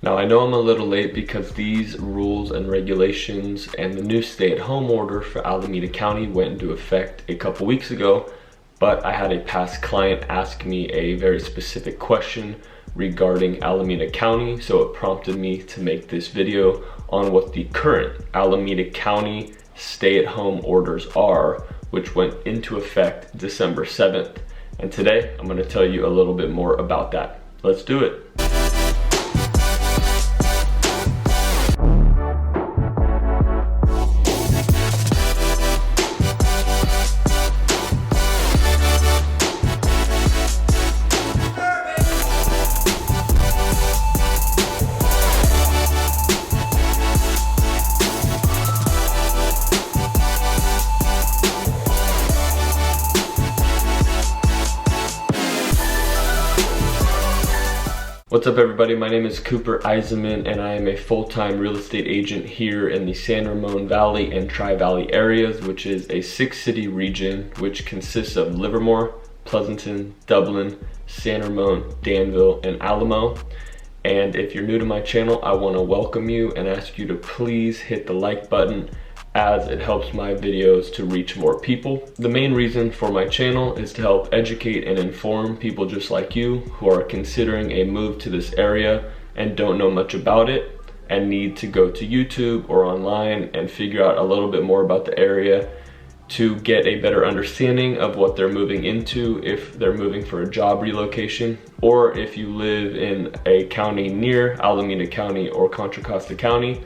Now I know I'm a little late because these rules and regulations and the new stay-at-home order for Alameda County went into effect a couple weeks ago, but I had a past client ask me a very specific question regarding Alameda County, so it prompted me to make this video on what the current Alameda County stay-at-home orders are, which went into effect December 7th. And today I'm going to tell you a little bit more about that. Let's do it. What's up everybody, my name is Cooper Eisenmann and I am a full-time real estate agent here in the San Ramon Valley and Tri-Valley areas, which is a 6-city region which consists of Livermore, Pleasanton, Dublin, San Ramon, Danville, and Alamo. And if you're new to my channel, I want to welcome you and ask you to please hit the like button, as it helps my videos to reach more people. The main reason for my channel is to help educate and inform people just like you who are considering a move to this area and don't know much about it and need to go to YouTube or online and figure out a little bit more about the area to get a better understanding of what they're moving into, if they're moving for a job relocation, or if you live in a county near Alameda County or Contra Costa County,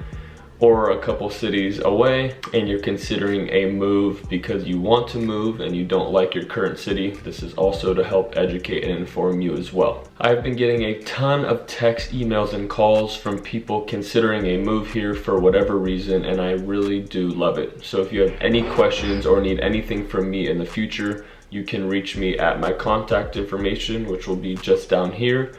or a couple cities away and you're considering a move because you want to move and you don't like your current city. This is also to help educate and inform you as well. I've been getting a ton of text, emails, and calls from people considering a move here for whatever reason, and I really do love it. So if you have any questions or need anything from me in the future, you can reach me at my contact information, which will be just down here.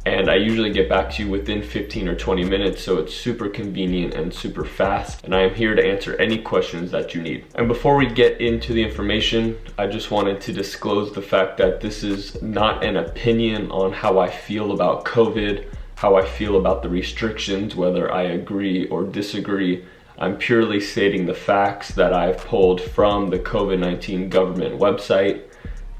And I usually get back to you within 15 or 20 minutes, so it's super convenient and super fast, and I am here to answer any questions that you need. And before we get into the information, I just wanted to disclose the fact that this is not an opinion on how I feel about COVID, how I feel about the restrictions, whether I agree or disagree. I'm purely stating the facts that I've pulled from the COVID-19 government website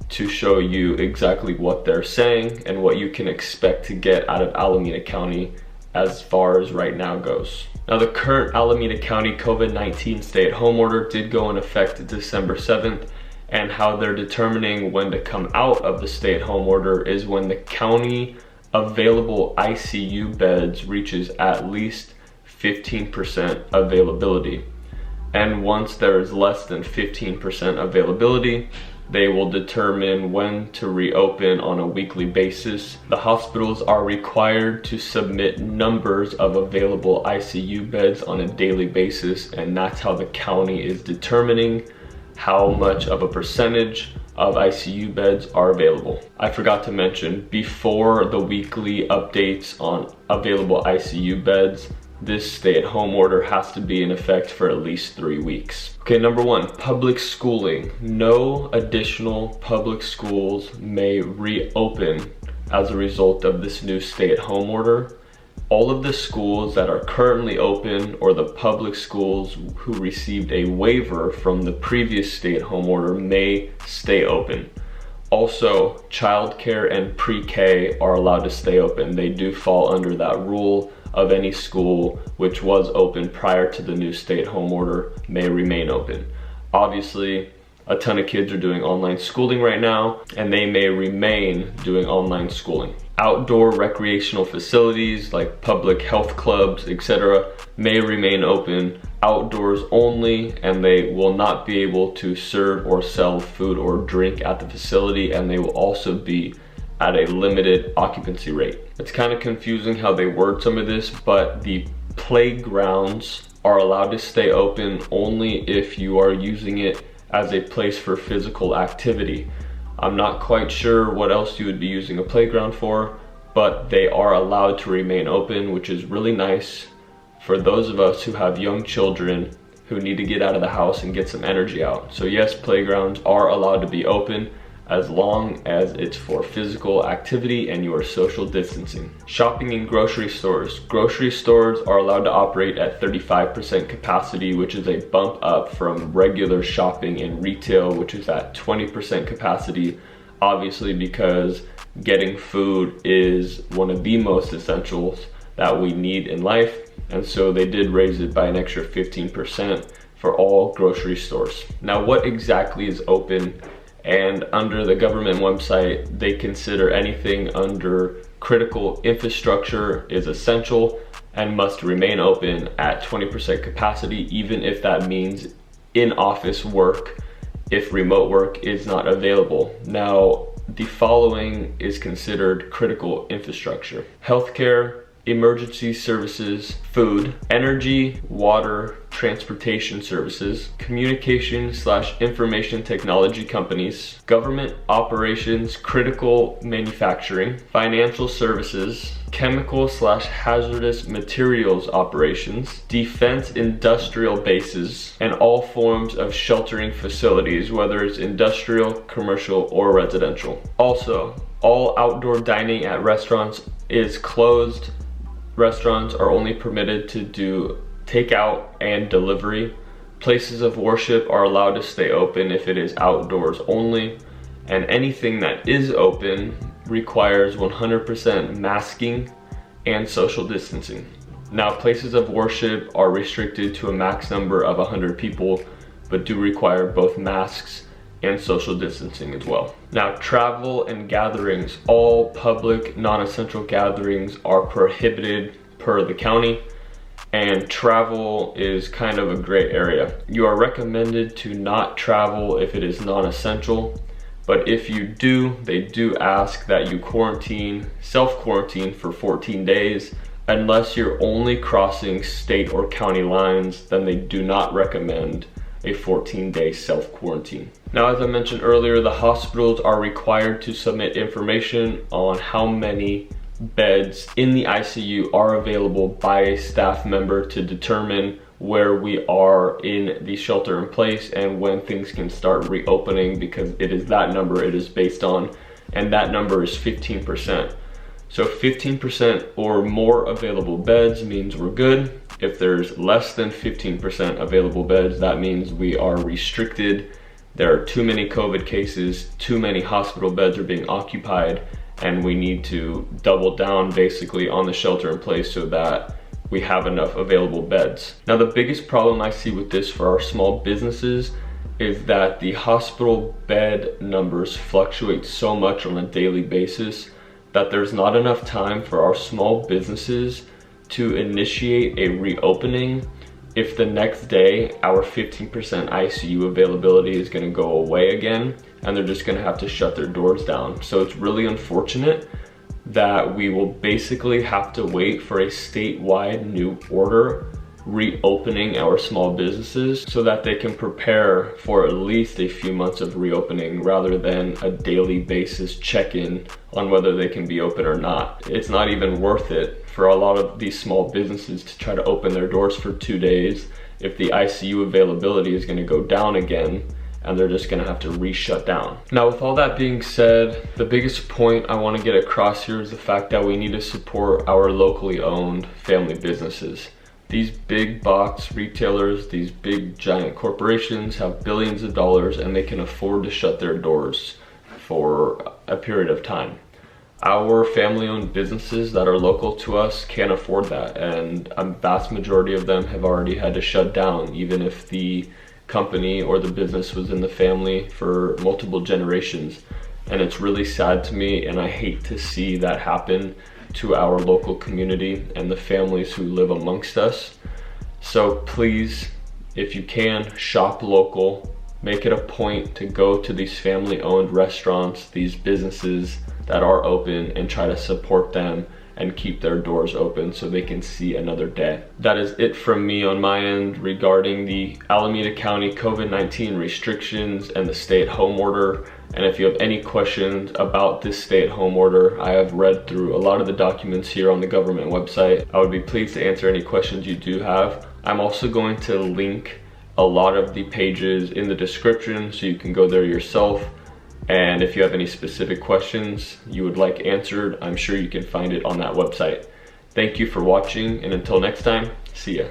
to show you exactly what they're saying and what you can expect to get out of Alameda County as far as right now goes. Now, the current Alameda County COVID-19 stay-at-home order did go in effect December 7th, and how they're determining when to come out of the stay-at-home order is when the county available ICU beds reaches at least 15% availability. And once there is less than 15% availability, they will determine when to reopen on a weekly basis. The hospitals are required to submit numbers of available ICU beds on a daily basis, and that's how the county is determining how much of a percentage of ICU beds are available. I forgot to mention, before the weekly updates on available ICU beds, this stay-at-home order has to be in effect for at least 3 weeks. Okay, number one, public schooling. No additional public schools may reopen as a result of this new stay-at-home order. All of the schools that are currently open, or the public schools who received a waiver from the previous stay-at-home order, may stay open. Also, childcare and pre-K are allowed to stay open. They do fall under that rule of any school which was open prior to the new stay-at-home order may remain open. Obviously, a ton of kids are doing online schooling right now, and they may remain doing online schooling. Outdoor recreational facilities like public health clubs, etc., may remain open outdoors only, and they will not be able to serve or sell food or drink at the facility, and they will also be at a limited occupancy rate. It's kind of confusing how they word some of this, but the playgrounds are allowed to stay open only if you are using it as a place for physical activity. I'm not quite sure what else you would be using a playground for, but they are allowed to remain open, which is really nice for those of us who have young children who need to get out of the house and get some energy out. So yes, playgrounds are allowed to be open as long as it's for physical activity and you are social distancing. Shopping in grocery stores. Grocery stores are allowed to operate at 35% capacity, which is a bump up from regular shopping in retail, which is at 20% capacity, obviously because getting food is one of the most essentials that we need in life, and so they did raise it by an extra 15% for all grocery stores. Now, what exactly is open? And under the government website, they consider anything under critical infrastructure is essential and must remain open at 20% capacity, even if that means in-office work if remote work is not available. Now, the following is considered critical infrastructure: healthcare, emergency services, food, energy, water, transportation services, communication/information technology companies, government operations, critical manufacturing, financial services, chemical/hazardous materials operations, defense industrial bases, and all forms of sheltering facilities, whether it's industrial, commercial, or residential. Also, all outdoor dining at restaurants is closed. Restaurants are only permitted to do takeout and delivery. Places of worship are allowed to stay open if it is outdoors only, and anything that is open requires 100% masking and social distancing. Now, places of worship are restricted to a max number of 100 people, but do require both masks and social distancing as well. Now, travel and gatherings. All public non-essential gatherings are prohibited per the county, and travel is kind of a gray area. You are recommended to not travel if it is non-essential, but if you do, they do ask that you self-quarantine for 14 days. Unless you're only crossing state or county lines, then they do not recommend a 14-day self-quarantine. Now, as I mentioned earlier, the hospitals are required to submit information on how many beds in the ICU are available by a staff member to determine where we are in the shelter in place and when things can start reopening, because it is that number it is based on, and that number is 15%. So 15% or more available beds means we're good. If there's less than 15% available beds, that means we are restricted. There are too many COVID cases, too many hospital beds are being occupied, and we need to double down basically on the shelter in place so that we have enough available beds. Now, the biggest problem I see with this for our small businesses is that the hospital bed numbers fluctuate so much on a daily basis that there's not enough time for our small businesses to initiate a reopening if the next day our 15% ICU availability is going to go away again and they're just going to have to shut their doors down. So it's really unfortunate that we will basically have to wait for a statewide new order reopening our small businesses so that they can prepare for at least a few months of reopening rather than a daily basis check-in on whether they can be open or not. It's not even worth it for a lot of these small businesses to try to open their doors for 2 days if the ICU availability is going to go down again and they're just going to have to re-shut down. Now, with all that being said, the biggest point I want to get across here is the fact that we need to support our locally owned family businesses. These big box retailers, these big giant corporations have billions of dollars and they can afford to shut their doors for a period of time. Our family-owned businesses that are local to us can't afford that, and a vast majority of them have already had to shut down, even if the company or the business was in the family for multiple generations. And it's really sad to me, and I hate to see that happen to our local community and the families who live amongst us. So please, if you can, shop local. Make it a point to go to these family-owned restaurants, these businesses that are open, and try to support them and keep their doors open so they can see another day. That is it from me on my end regarding the Alameda County COVID-19 restrictions and the stay-at-home order. And if you have any questions about this stay-at-home order, I have read through a lot of the documents here on the government website. I would be pleased to answer any questions you do have. I'm also going to link a lot of the pages in the description so you can go there yourself And if you have any specific questions you would like answered, I'm sure you can find it on that website. Thank you for watching, and until next time, see ya.